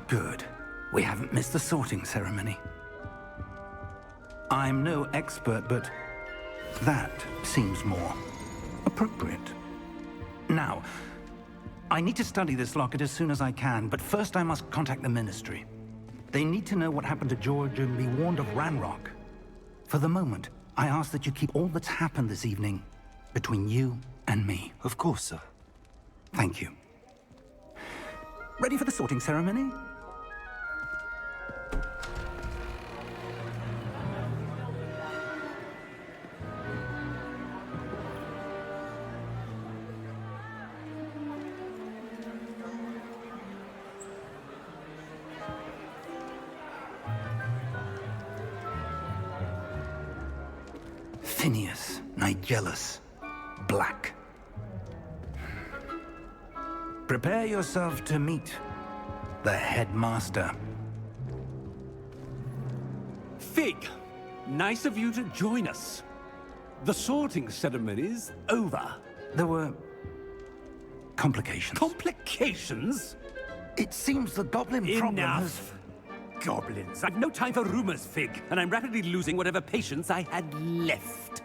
Good. We haven't missed the sorting ceremony. I'm no expert, but that seems more appropriate. Now, I need to study this locket as soon as I can, but first I must contact the Ministry. They need to know what happened to George and be warned of Ranrock. For the moment, I ask that you keep all that's happened this evening between you and me. Of course, sir. Thank you. Ready for the sorting ceremony? Phineas, Nigellus, Black. Prepare yourself to meet the headmaster. Fig, nice of you to join us. The sorting ceremony's over. There were complications. Complications? It seems the goblin problem has... Enough! Goblins. I've no time for rumors, Fig, and I'm rapidly losing whatever patience I had left.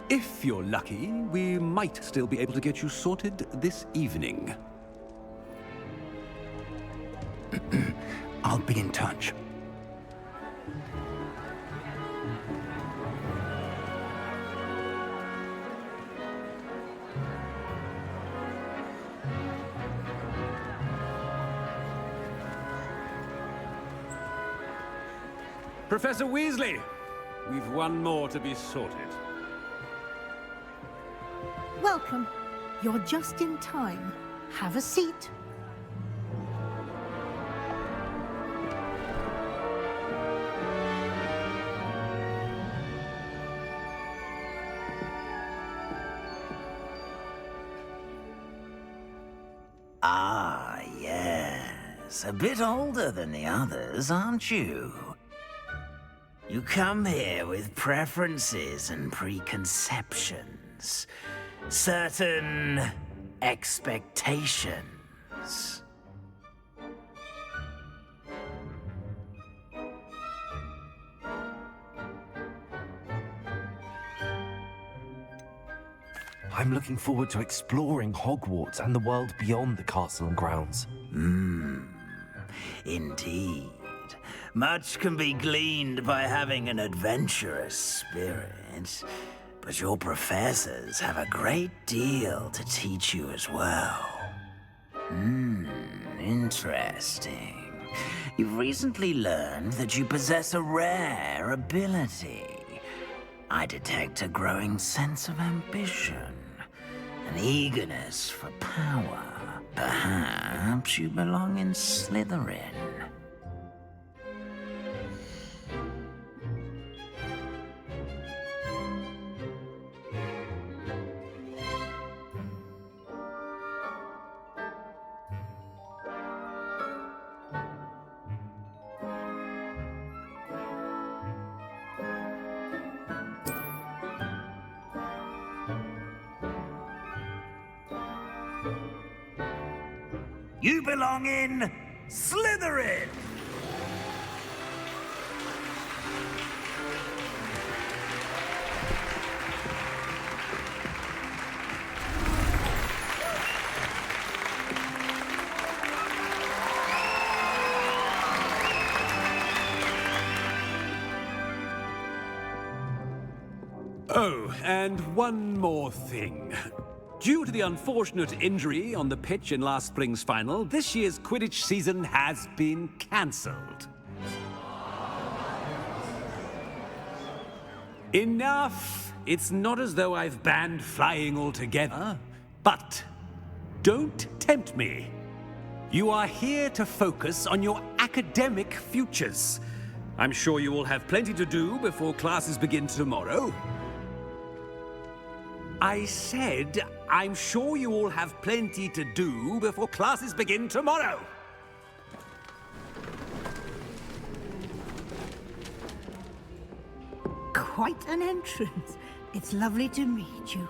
If you're lucky, we might still be able to get you sorted this evening. I'll be in touch. Professor Weasley, we've one more to be sorted. Welcome. You're just in time. Have a seat. Ah, yes. A bit older than the others, aren't you? You come here with preferences and preconceptions. Certain expectations. I'm looking forward to exploring Hogwarts and the world beyond the castle and grounds. Indeed. Much can be gleaned by having an adventurous spirit, but your professors have a great deal to teach you as well. Interesting. You've recently learned that you possess a rare ability. I detect a growing sense of ambition, an eagerness for power. Perhaps you belong in Slytherin. You belong in Slytherin! Oh, and one more thing. Due to the unfortunate injury on the pitch in last spring's final, this year's Quidditch season has been cancelled. Enough! It's not as though I've banned flying altogether, but don't tempt me. You are here to focus on your academic futures. I'm sure you will have plenty to do before classes begin tomorrow. I said, I'm sure you all have plenty to do before classes begin tomorrow. Quite an entrance. It's lovely to meet you.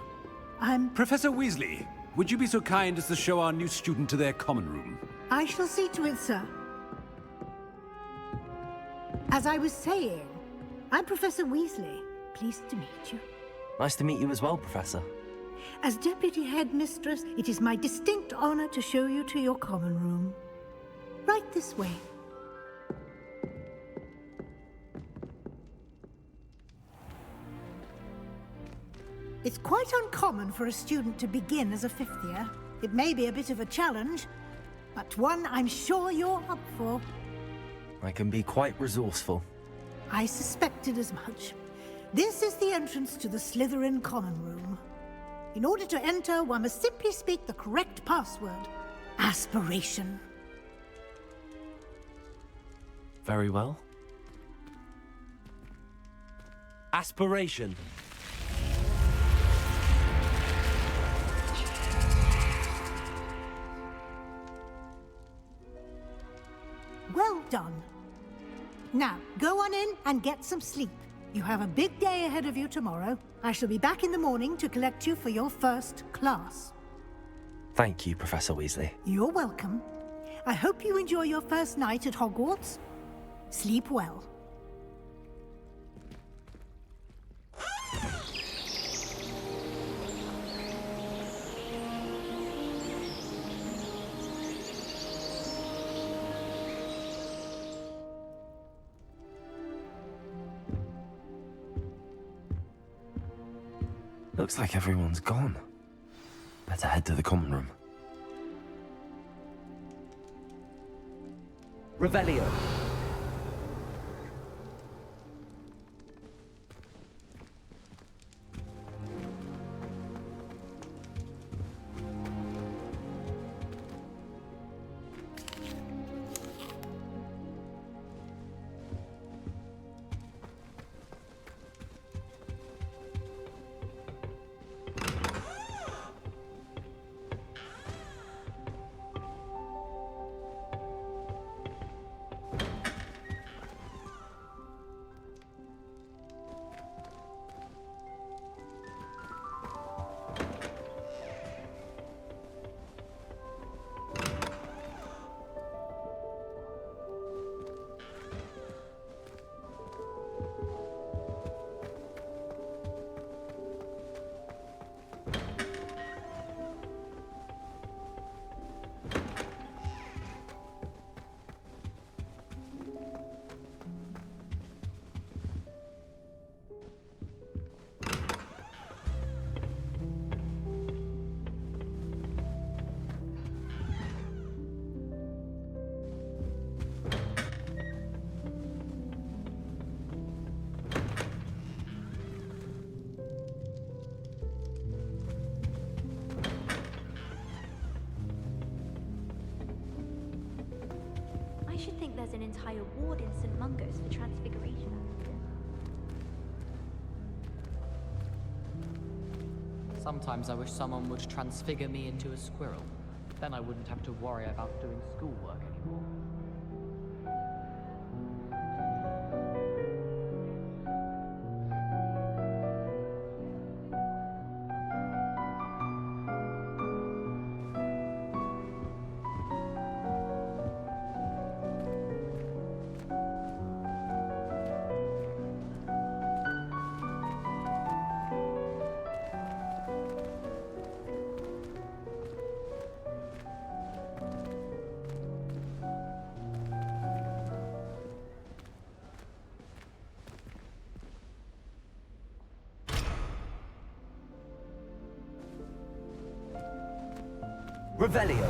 I'm... Professor Weasley, would you be so kind as to show our new student to their common room? I shall see to it, sir. As I was saying, I'm Professor Weasley. Pleased to meet you. Nice to meet you as well, Professor. As Deputy Headmistress, it is my distinct honor to show you to your common room. Right this way. It's quite uncommon for a student to begin as a fifth year. It may be a bit of a challenge, but one I'm sure you're up for. I can be quite resourceful. I suspected as much. This is the entrance to the Slytherin common room. In order to enter, one must simply speak the correct password. Aspiration. Very well. Aspiration. Well done. Now, go on in and get some sleep. You have a big day ahead of you tomorrow. I shall be back in the morning to collect you for your first class. Thank you, Professor Weasley. You're welcome. I hope you enjoy your first night at Hogwarts. Sleep well. Looks like everyone's gone. Better head to the common room. Revelio. I should think there's an entire ward in St. Mungo's for transfiguration. Sometimes I wish someone would transfigure me into a squirrel. Then I wouldn't have to worry about doing schoolwork anymore. Revelio.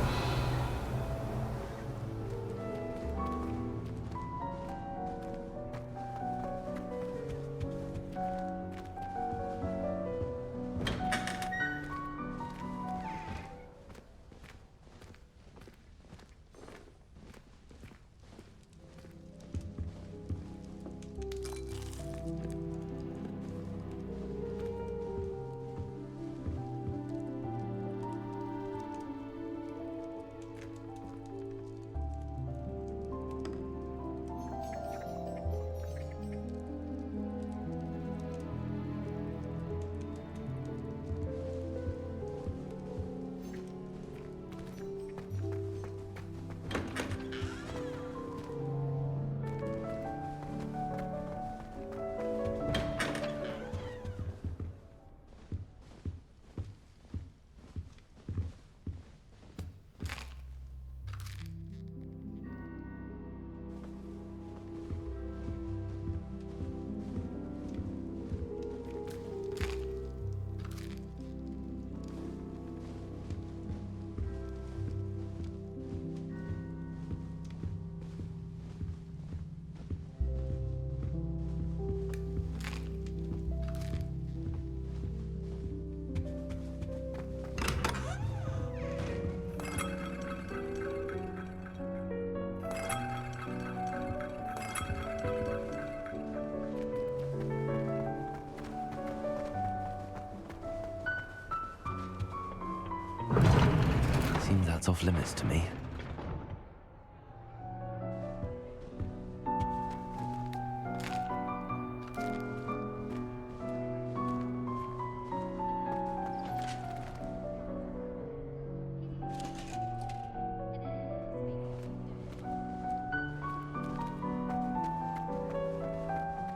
that's off limits to me.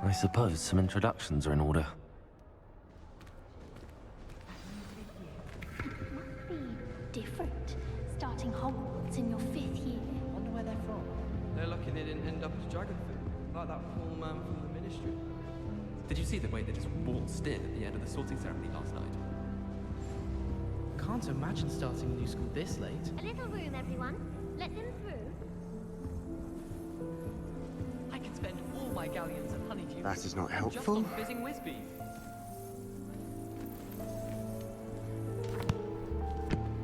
I suppose some introductions are in order. Be different, starting Hogwarts in your 5th year. Wonder where they're from. They're lucky they didn't end up as dragon food, like that poor man from the ministry. Did you see the way they just waltzed in at the end of the sorting ceremony last night? Can't imagine starting a new school this late. A little room, everyone. Let them through. I could spend all my galleons of honeydew. That is not just helpful. on fizzing whizbees.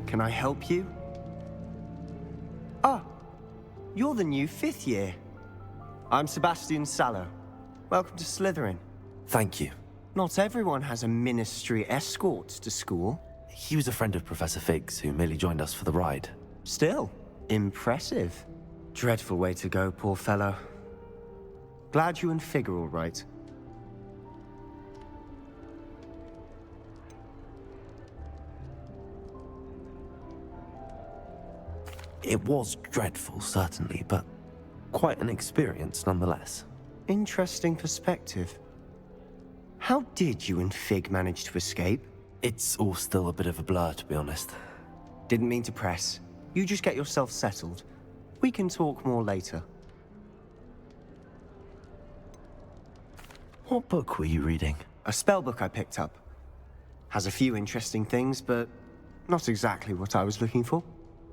Can I help you? Ah, you're the new 5th year. I'm Sebastian Sallow. Welcome to Slytherin. Thank you. Not everyone has a ministry escort to school. He was a friend of Professor Fig's who merely joined us for the ride. Still, impressive. Dreadful way to go, poor fellow. Glad you and Fig are all right. It was dreadful, certainly, but quite an experience nonetheless. Interesting perspective. How did you and Fig manage to escape? It's all still a bit of a blur, to be honest. Didn't mean to press. You just get yourself settled. We can talk more later. What book were you reading? A spell book I picked up. Has a few interesting things, but not exactly what I was looking for.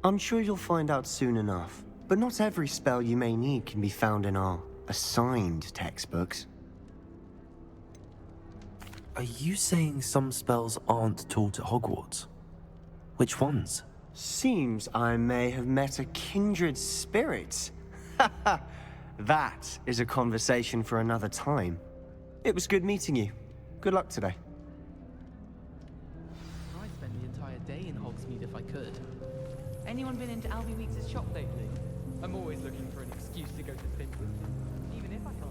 I'm sure you'll find out soon enough. But not every spell you may need can be found in our assigned textbooks. Are you saying some spells aren't taught at Hogwarts? Which ones? Seems I may have met a kindred spirit. That is a conversation for another time. It was good meeting you. Good luck today. I'd spend the entire day in Hogsmeade if I could. Anyone been into Alvy Weeks' shop lately? I'm always looking for an excuse to go to Finland, even if I can't.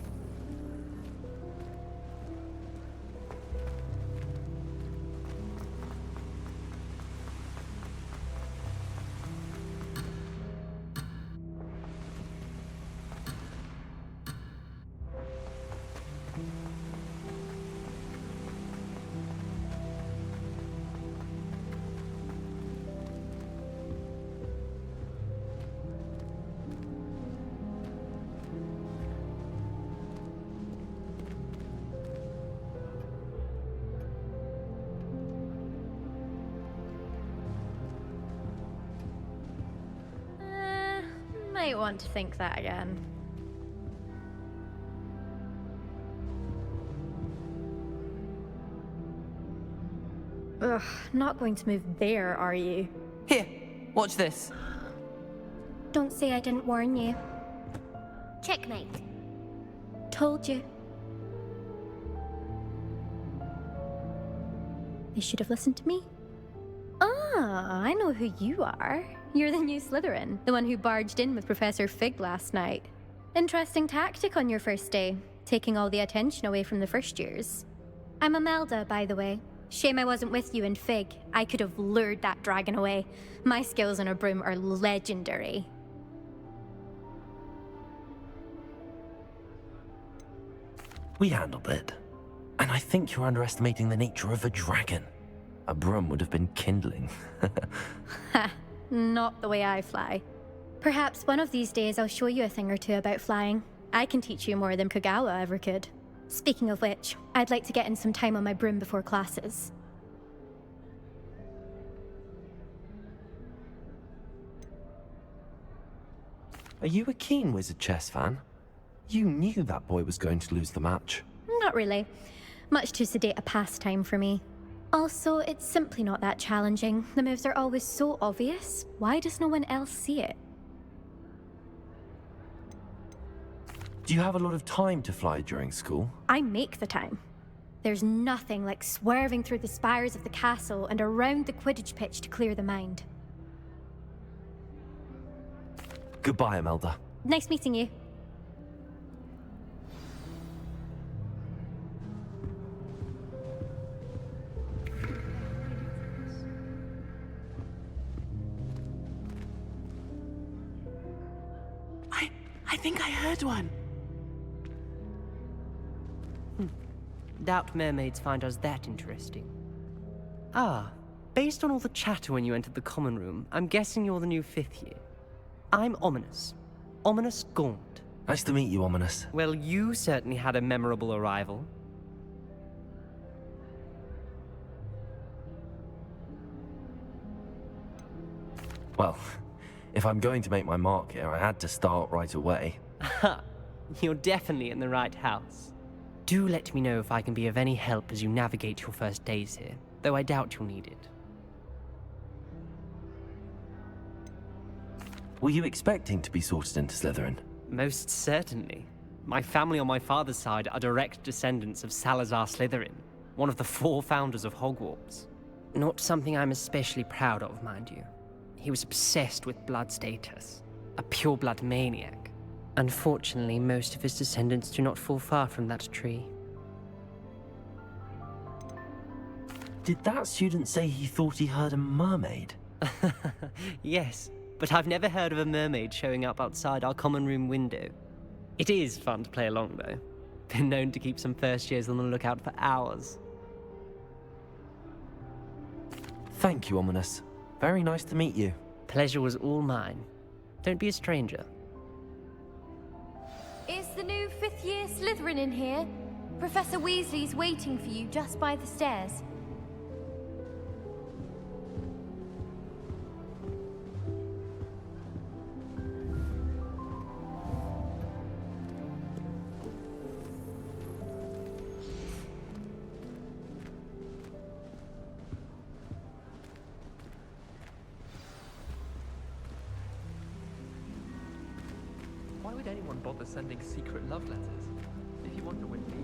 Might want to think that again. Ugh, not going to move there, are you? Here, watch this. Don't say I didn't warn you. Checkmate. Told you. You should have listened to me. Ah, I know who you are. You're the new Slytherin, the one who barged in with Professor Fig last night. Interesting tactic on your first day, taking all the attention away from the first years. I'm Imelda, by the way. Shame I wasn't with you and Fig. I could have lured that dragon away. My skills on a broom are legendary. We handled it. And I think you're underestimating the nature of a dragon. A broom would have been kindling. Ha, not the way I fly. Perhaps one of these days I'll show you a thing or two about flying. I can teach you more than Kagawa ever could. Speaking of which, I'd like to get in some time on my broom before classes. Are you a keen Wizard chess fan? You knew that boy was going to lose the match. Not really. Much too sedate a pastime for me. Also, it's simply not that challenging. The moves are always so obvious. Why does no one else see it? Do you have a lot of time to fly during school? I make the time. There's nothing like swerving through the spires of the castle and around the Quidditch pitch to clear the mind. Goodbye, Imelda. Nice meeting you. I think I heard one. Doubt mermaids find us that interesting. Ah, based on all the chatter when you entered the common room, I'm guessing you're the new 5th year. I'm Ominous. Ominous Gaunt. Nice to meet you, Ominous. Well, you certainly had a memorable arrival. Well, if I'm going to make my mark here, I had to start right away. Ha! You're definitely in the right house. Do let me know if I can be of any help as you navigate your first days here, though I doubt you'll need it. Were you expecting to be sorted into Slytherin? Most certainly. My family on my father's side are direct descendants of Salazar Slytherin, one of the 4 founders of Hogwarts. Not something I'm especially proud of, mind you. He was obsessed with blood status, a pure-blood maniac. Unfortunately, most of his descendants do not fall far from that tree. Did that student say he thought he heard a mermaid? Yes, but I've never heard of a mermaid showing up outside our common room window. It is fun to play along, though. Been known to keep some first years on the lookout for hours. Thank you, Ominous. Very nice to meet you. Pleasure was all mine. Don't be a stranger. Is the new 5th year Slytherin in here? Professor Weasley's waiting for you just by the stairs. Why would anyone bother sending secret love letters? If you want to win me.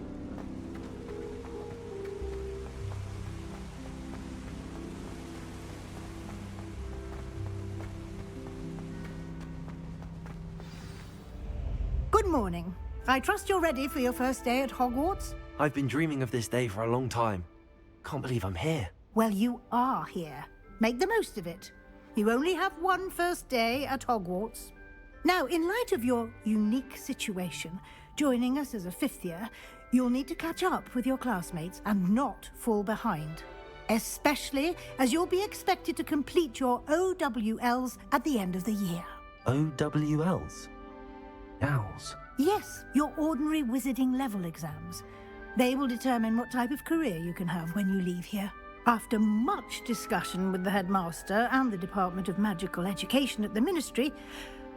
Good morning. I trust you're ready for your first day at Hogwarts? I've been dreaming of this day for a long time. Can't believe I'm here. Well, you are here. Make the most of it. You only have one first day at Hogwarts. Now, in light of your unique situation, joining us as a 5th year, you'll need to catch up with your classmates and not fall behind. Especially as you'll be expected to complete your OWLs at the end of the year. OWLs? Owls? Yes, your ordinary wizarding level exams. They will determine what type of career you can have when you leave here. After much discussion with the headmaster and the Department of Magical Education at the Ministry,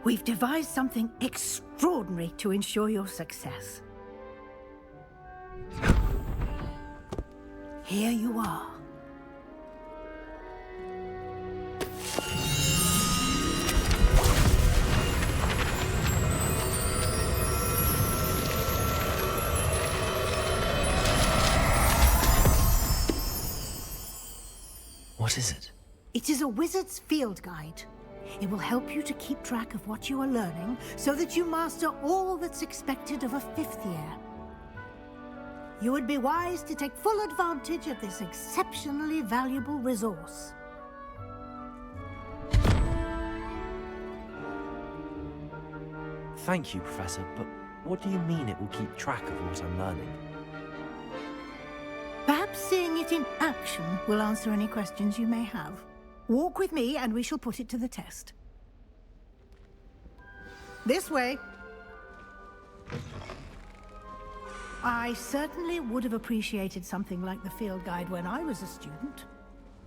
we've devised something extraordinary to ensure your success. Here you are. What is it? It is a wizard's field guide. It will help you to keep track of what you are learning so that you master all that's expected of a 5th year. You would be wise to take full advantage of this exceptionally valuable resource. Thank you, Professor, but what do you mean it will keep track of what I'm learning? Perhaps seeing it in action will answer any questions you may have. Walk with me and we shall put it to the test. This way. I certainly would have appreciated something like the field guide when I was a student.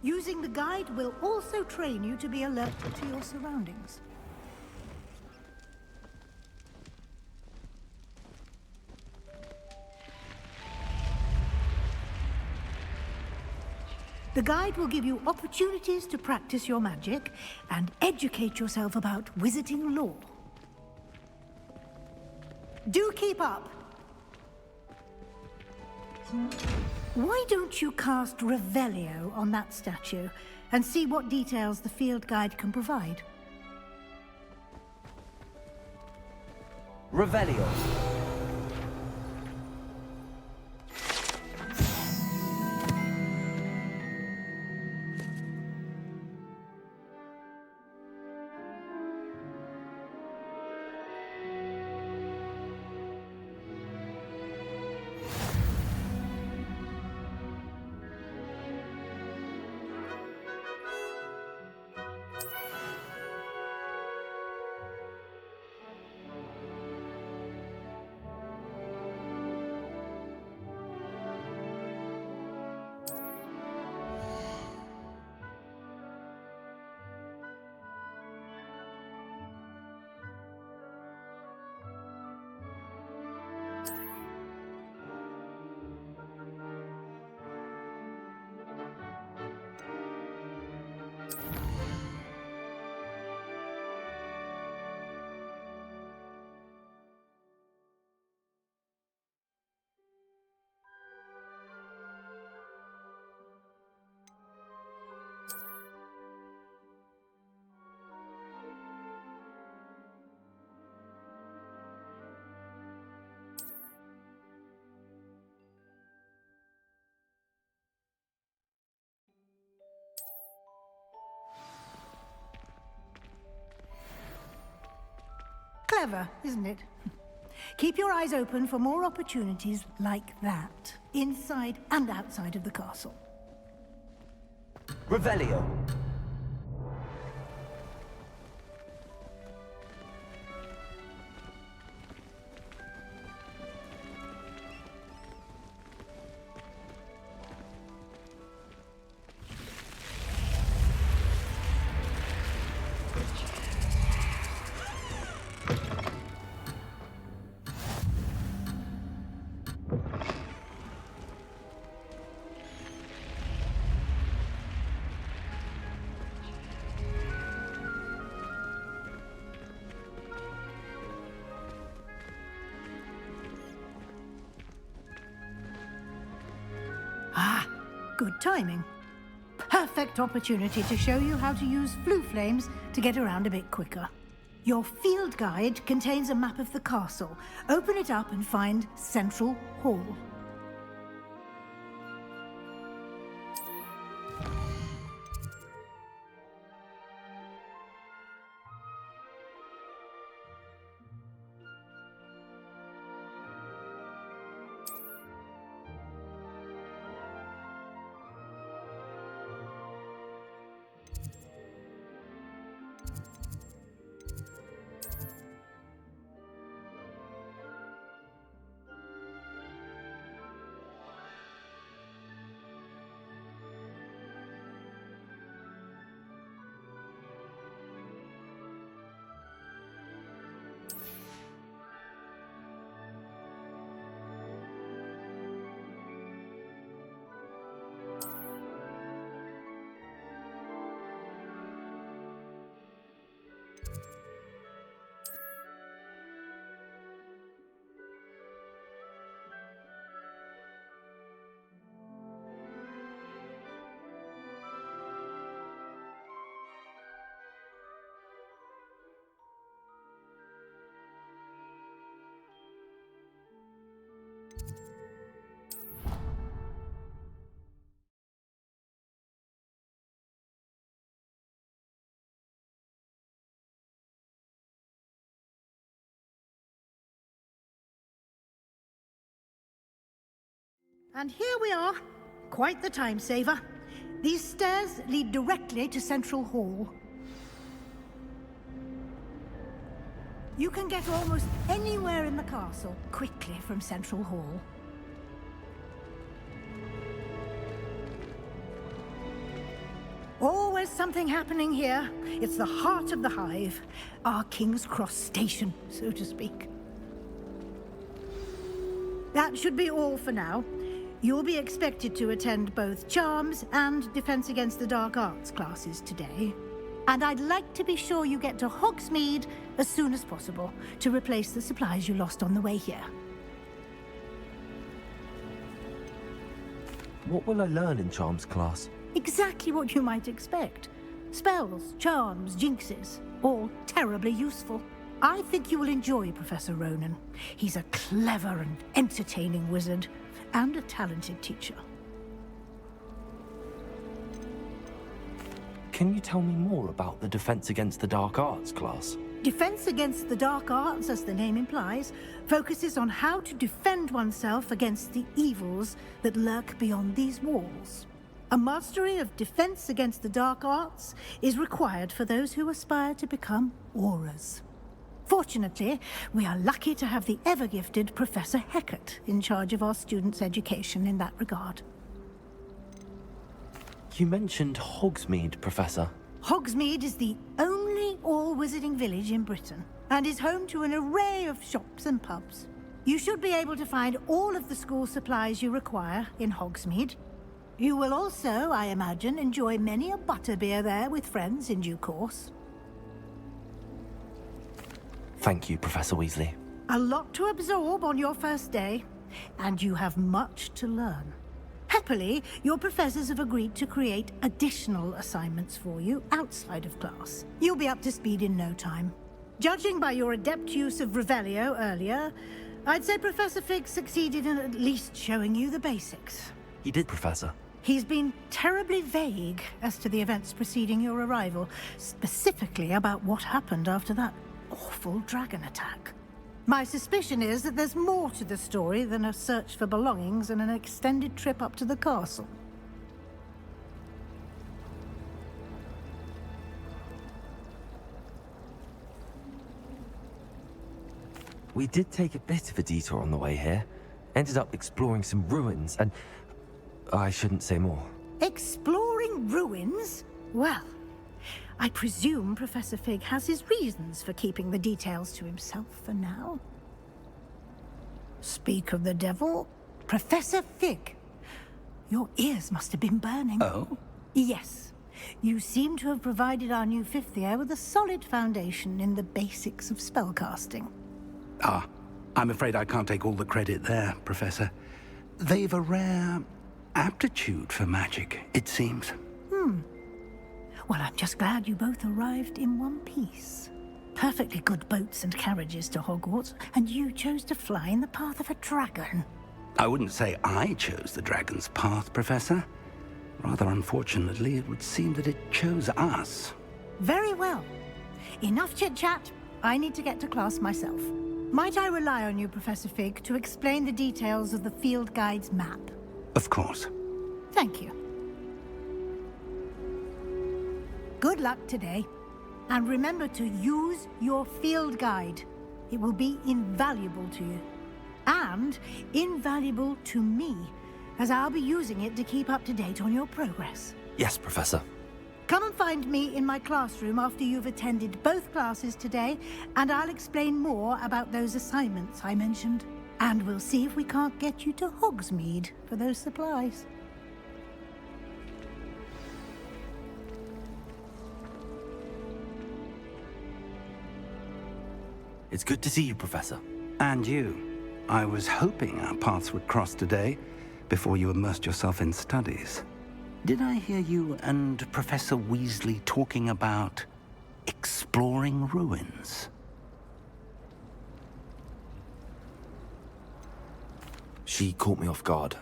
Using the guide will also train you to be alert to your surroundings. The guide will give you opportunities to practice your magic and educate yourself about wizarding lore. Do keep up! Why don't you cast Revelio on that statue and see what details the field guide can provide? Revelio. Clever, isn't it? Keep your eyes open for more opportunities like that, inside and outside of the castle. Revelio. Ah, good timing. Perfect opportunity to show you how to use flue flames to get around a bit quicker. Your field guide contains a map of the castle. Open it up and find Central Hall. And here we are. Quite the time saver. These stairs lead directly to Central Hall. You can get almost anywhere in the castle quickly from Central Hall. Always something happening here. It's the heart of the hive. Our King's Cross station, so to speak. That should be all for now. You'll be expected to attend both Charms and Defense Against the Dark Arts classes today. And I'd like to be sure you get to Hogsmeade as soon as possible to replace the supplies you lost on the way here. What will I learn in Charms class? Exactly what you might expect. Spells, charms, jinxes, all terribly useful. I think you will enjoy Professor Ronan. He's a clever and entertaining wizard, and a talented teacher. Can you tell me more about the Defense Against the Dark Arts class? Defense Against the Dark Arts, as the name implies, focuses on how to defend oneself against the evils that lurk beyond these walls. A mastery of Defense Against the Dark Arts is required for those who aspire to become auras. Fortunately, we are lucky to have the ever-gifted Professor Hecat in charge of our students' education in that regard. You mentioned Hogsmeade, Professor. Hogsmeade is the only all-wizarding village in Britain, and is home to an array of shops and pubs. You should be able to find all of the school supplies you require in Hogsmeade. You will also, I imagine, enjoy many a butterbeer there with friends in due course. Thank you, Professor Weasley. A lot to absorb on your first day, and you have much to learn. Happily, your professors have agreed to create additional assignments for you outside of class. You'll be up to speed in no time. Judging by your adept use of Revelio earlier, I'd say Professor Fig succeeded in at least showing you the basics. He did, Professor. He's been terribly vague as to the events preceding your arrival, specifically about what happened after that awful dragon attack. My suspicion is that there's more to the story than a search for belongings and an extended trip up to the castle. We did take a bit of a detour on the way here. Ended up exploring some ruins and... I shouldn't say more. Exploring ruins? Well, I presume Professor Fig has his reasons for keeping the details to himself for now. Speak of the devil, Professor Fig. Your ears must have been burning. Oh? Yes. You seem to have provided our new fifth year with a solid foundation in the basics of spellcasting. Ah, I'm afraid I can't take all the credit there, Professor. They've a rare aptitude for magic, it seems. Well, I'm just glad you both arrived in one piece. Perfectly good boats and carriages to Hogwarts, and you chose to fly in the path of a dragon. I wouldn't say I chose the dragon's path, Professor. Rather unfortunately, it would seem that it chose us. Very well. Enough chit-chat. I need to get to class myself. Might I rely on you, Professor Fig, to explain the details of the field guide's map? Of course. Thank you. Good luck today. And remember to use your field guide. It will be invaluable to you. And invaluable to me, as I'll be using it to keep up to date on your progress. Yes, Professor. Come and find me in my classroom after you've attended both classes today, and I'll explain more about those assignments I mentioned. And we'll see if we can't get you to Hogsmeade for those supplies. It's good to see you, Professor. And you. I was hoping our paths would cross today, before you immersed yourself in studies. Did I hear you and Professor Weasley talking about exploring ruins? She caught me off guard.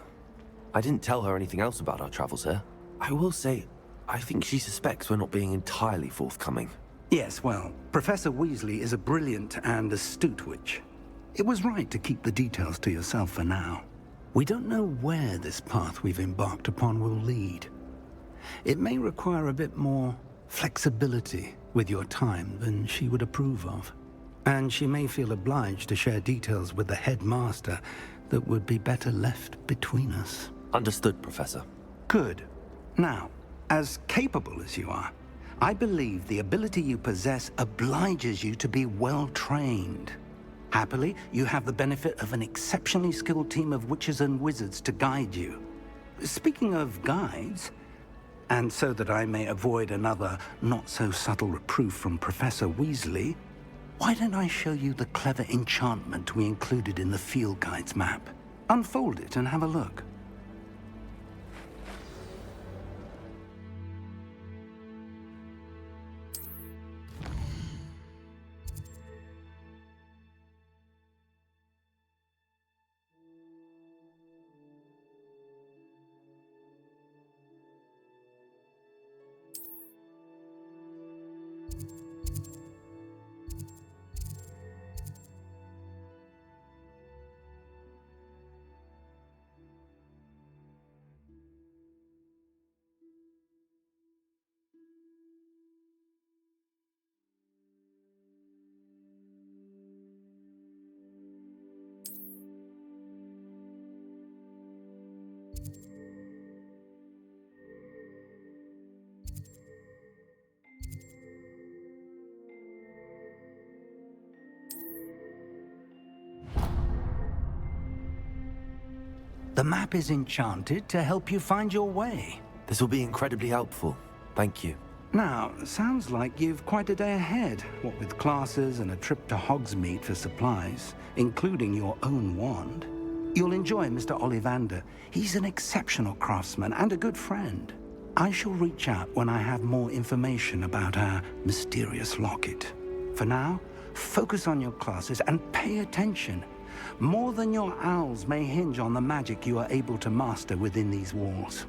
I didn't tell her anything else about our travels here. I will say, I think she suspects we're not being entirely forthcoming. Yes, well, Professor Weasley is a brilliant and astute witch. It was right to keep the details to yourself for now. We don't know where this path we've embarked upon will lead. It may require a bit more flexibility with your time than she would approve of. And she may feel obliged to share details with the headmaster that would be better left between us. Understood, Professor. Good. Now, as capable as you are, I believe the ability you possess obliges you to be well-trained. Happily, you have the benefit of an exceptionally skilled team of witches and wizards to guide you. Speaking of guides, and so that I may avoid another not-so-subtle reproof from Professor Weasley, why don't I show you the clever enchantment we included in the field guide's map? Unfold it and have a look. The map is enchanted to help you find your way. This will be incredibly helpful. Thank you. Now, sounds like you've quite a day ahead, what with classes and a trip to Hogsmeade for supplies, including your own wand. You'll enjoy Mr. Ollivander. He's an exceptional craftsman and a good friend. I shall reach out when I have more information about our mysterious locket. For now, focus on your classes and pay attention. More than your owls may hinge on the magic you are able to master within these walls.